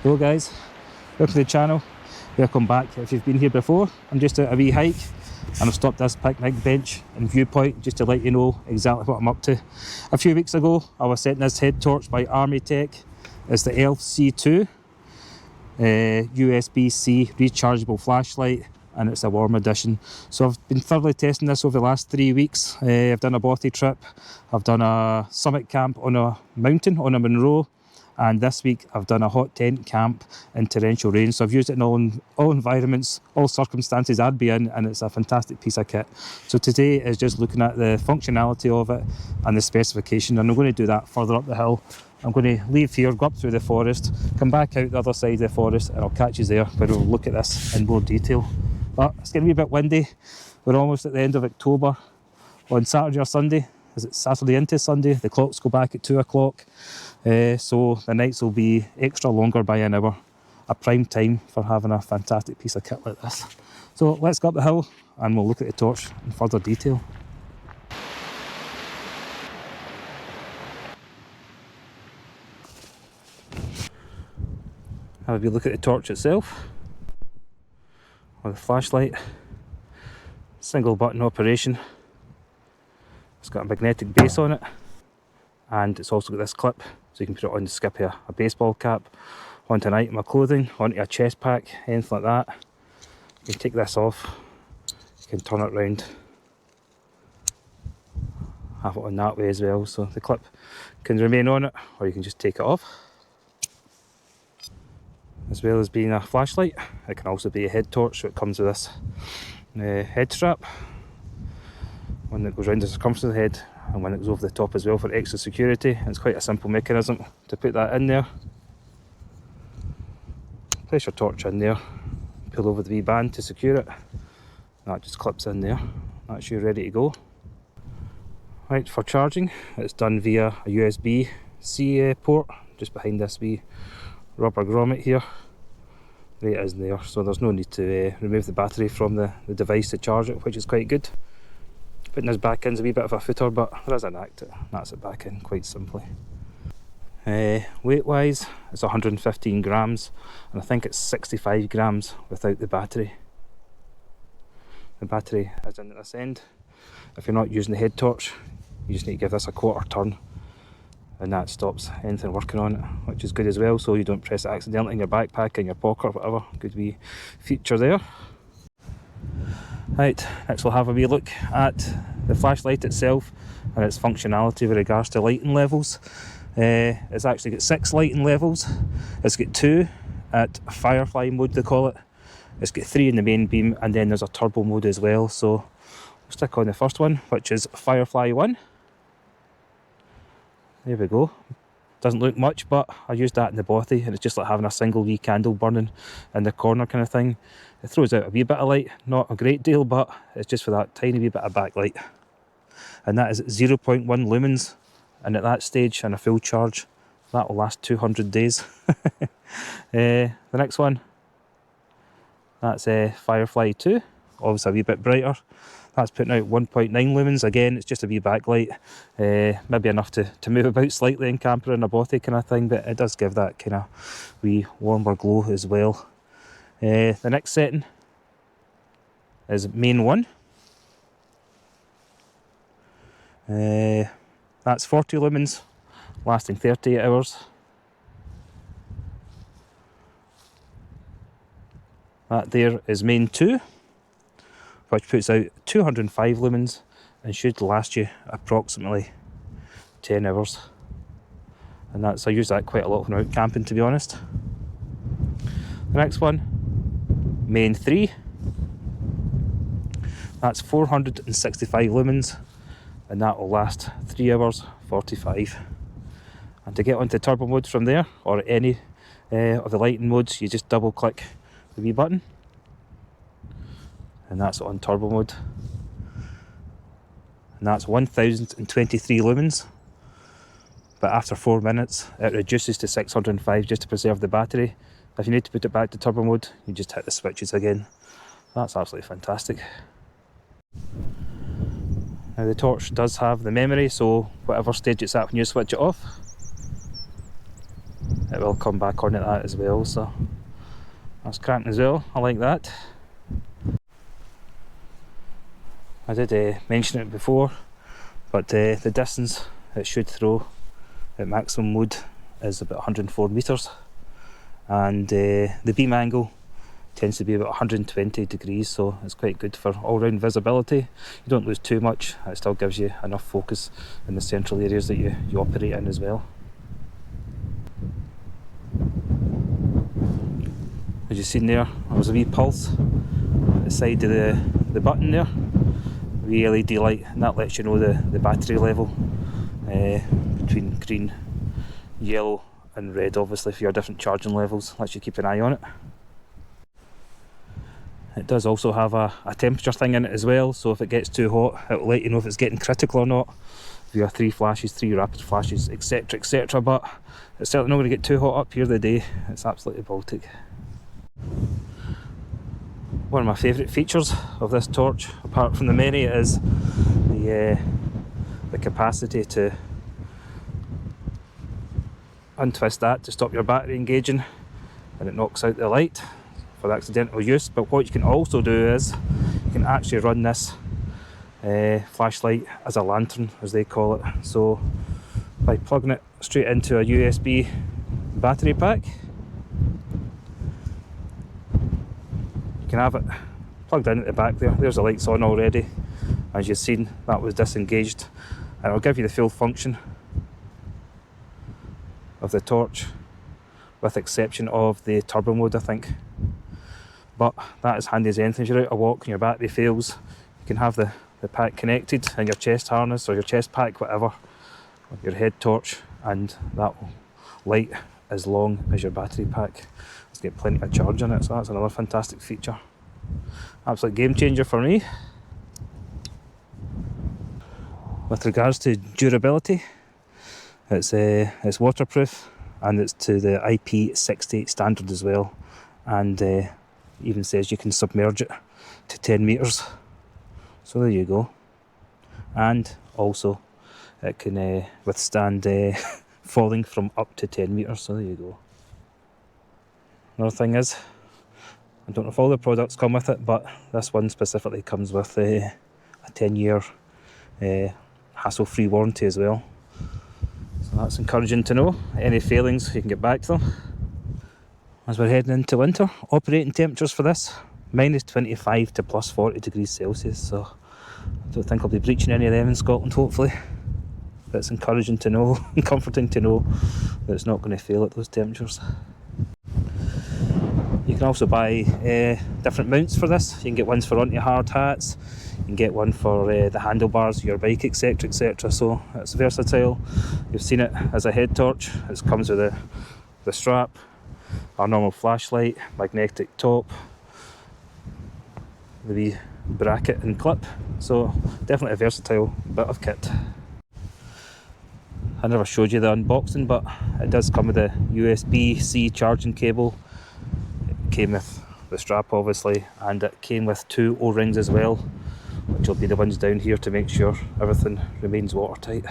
Hello guys, welcome to the channel, welcome back. If you've been here before, I'm just at a wee hike and I've stopped this picnic bench and viewpoint just to let you know exactly what I'm up to. A few weeks ago I was setting this Headtorch by Armytek. It's the Elf C2 USB-C rechargeable flashlight, and it's a warm edition. So I've been thoroughly testing this over the last 3 weeks. I've done a bothy trip, I've done a summit camp on a mountain on a Monroe, and this week I've done a hot tent camp in torrential rain. So I've used it in all environments, all circumstances I'd be in, and it's a fantastic piece of kit. So today is just looking at the functionality of it and the specification, and I'm going to do that further up the hill. I'm going to leave here, go up through the forest, come back out the other side of the forest, and I'll catch you there where we'll look at this in more detail. But it's going to be a bit windy. We're almost at the end of October. On Saturday or Sunday, is it Saturday into Sunday? The clocks go back at 2 o'clock. So the nights will be extra longer by an hour. A prime time for having a fantastic piece of kit like this. So let's go up the hill and we'll look at the torch in further detail. Have a wee look at the torch itself. With the flashlight. Single button operation. It's got a magnetic base on it. And it's also got this clip, so you can put it on the skip of a baseball cap, onto an item of clothing, onto a chest pack, anything like that. You can take this off, you can turn it round, have it on that way as well, so the clip can remain on it, or you can just take it off. As well as being a flashlight, it can also be a head torch, so it comes with this head strap, one that goes around the circumference of the head, and one that goes over the top as well for extra security. It's quite a simple mechanism to put that in there. Place your torch in there, pull over the wee band to secure it, that just clips in there. That's you ready to go. Right, for charging, it's done via a USB-C port just behind this wee rubber grommet here. There it is there, so there's no need to remove the battery from the device to charge it, which is quite good. Putting this back in is a wee bit of a footer, but there is an act, that's it back in quite simply. Weight wise, it's 115 grams, and I think it's 65 grams without the battery. The battery is in at this end. If you're not using the head torch, you just need to give this a quarter turn, and that stops anything working on it, which is good as well, so you don't press it accidentally in your backpack, in your pocket, or whatever. Good wee feature there. Right, next we'll have a wee look at the flashlight itself and its functionality with regards to lighting levels. It's actually got 6 lighting levels. It's got 2 at Firefly mode, they call it. It's got 3 in the main beam, and then there's a turbo mode as well. So we'll stick on the first one, which is Firefly 1. There we go. Doesn't look much, but I used that in the bothy, and it's just like having a single wee candle burning in the corner kind of thing. It throws out a wee bit of light, not a great deal, but it's just for that tiny wee bit of backlight. And that is 0.1 lumens, and at that stage, and a full charge, that will last 200 days. The next one, that's Firefly 2, obviously a wee bit brighter. That's putting out 1.9 lumens. Again, it's just a wee backlight, maybe enough to move about slightly in camper and a bothy kind of thing, but it does give that kind of wee warmer glow as well. The next setting is main 1. That's 40 lumens, lasting 38 hours. That there is main 2, which puts out 205 lumens and should last you approximately 10 hours. And that's, I use that quite a lot when I'm out camping, to be honest. The next one, main 3, that's 465 lumens, and that will last 3 hours 45. And to get onto turbo mode from there, or any of the lighting modes, you just double click the wee button, and that's on turbo mode, and that's 1023 lumens, but after 4 minutes it reduces to 605 just to preserve the battery. If you need to put it back to turbo mode, you just hit the switches again. That's absolutely fantastic. Now the torch does have the memory, so whatever stage it's at when you switch it off, it will come back on at that as well, so that's cracking as well. I like that. I did mention it before, but the distance it should throw at maximum load is about 104 metres, and the beam angle tends to be about 120 degrees, so it's quite good for all-round visibility. You don't lose too much, it still gives you enough focus in the central areas that you operate in as well. As you've seen there, there was a wee pulse at the side of the button there, a wee LED light, and that lets you know the battery level between green, yellow and red, obviously for your different charging levels. Lets you keep an eye on it. It does also have a temperature thing in it as well, so if it gets too hot, it will let you know if it's getting critical or not. If you have 3 flashes, 3 rapid flashes, etc, etc, but it's certainly not going to get too hot up here the day. It's absolutely Baltic. One of my favourite features of this torch, apart from the many, is the capacity to untwist that to stop your battery engaging, and it knocks out the light for accidental use. But what you can also do is you can actually run this flashlight as a lantern, as they call it. So by plugging it straight into a USB battery pack, you can have it plugged in at the back there. There's the lights on already. As you've seen, that was disengaged, and it'll give you the full function of the torch, with exception of the turbo mode, I think. But that is handy as anything. If you're out a walk and your battery fails, you can have the pack connected in your chest harness or your chest pack, whatever, with your head torch, and that will light as long as your battery pack. It's got plenty of charge in it, so that's another fantastic feature. Absolute game changer for me. With regards to durability, it's waterproof, and it's to the IP60 standard as well, and even says you can submerge it to 10 metres, so there you go. And also it can withstand falling from up to 10 metres, so there you go. Another thing is, I don't know if all the products come with it, but this one specifically comes with a 10-year hassle-free warranty as well. So that's encouraging to know. Any failings, you can get back to them. As we're heading into winter, operating temperatures for this, minus 25 to plus 40 degrees Celsius, so I don't think I'll be breaching any of them in Scotland, hopefully. But it's encouraging to know and comforting to know that it's not going to fail at those temperatures. You can also buy different mounts for this. You can get ones for onto your hard hats, you can get one for the handlebars of your bike, etc, etc. So it's versatile. You've seen it as a head torch. It comes with the strap, our normal flashlight, magnetic top, the wee bracket and clip. So definitely a versatile bit of kit. I never showed you the unboxing, but it does come with a USB-C charging cable. It came with the strap obviously, and it came with 2 O-rings as well, which will be the ones down here to make sure everything remains watertight.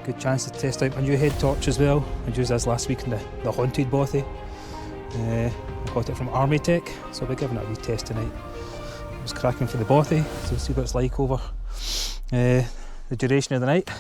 Good chance to test out my new head torch as well. I used this last week in the haunted bothy. I got it from Armytek, so I'll be giving it a wee test tonight. It was cracking for the bothy, so we'll see what it's like over the duration of the night.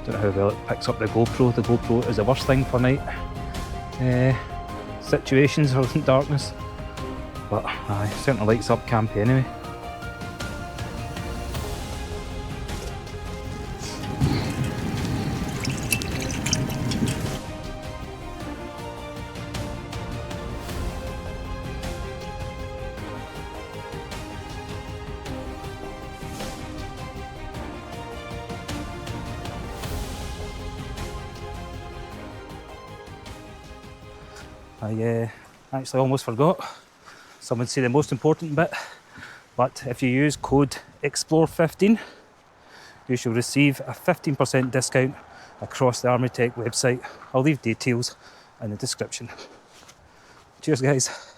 Don't know how well it picks up the GoPro. The GoPro is the worst thing for night situations or in darkness. but certainly lights up camp anyway. I actually almost forgot. Some would say the most important bit, but if you use code EXPLORE15, you shall receive a 15% discount across the Armytek website. I'll leave details in the description. Cheers guys.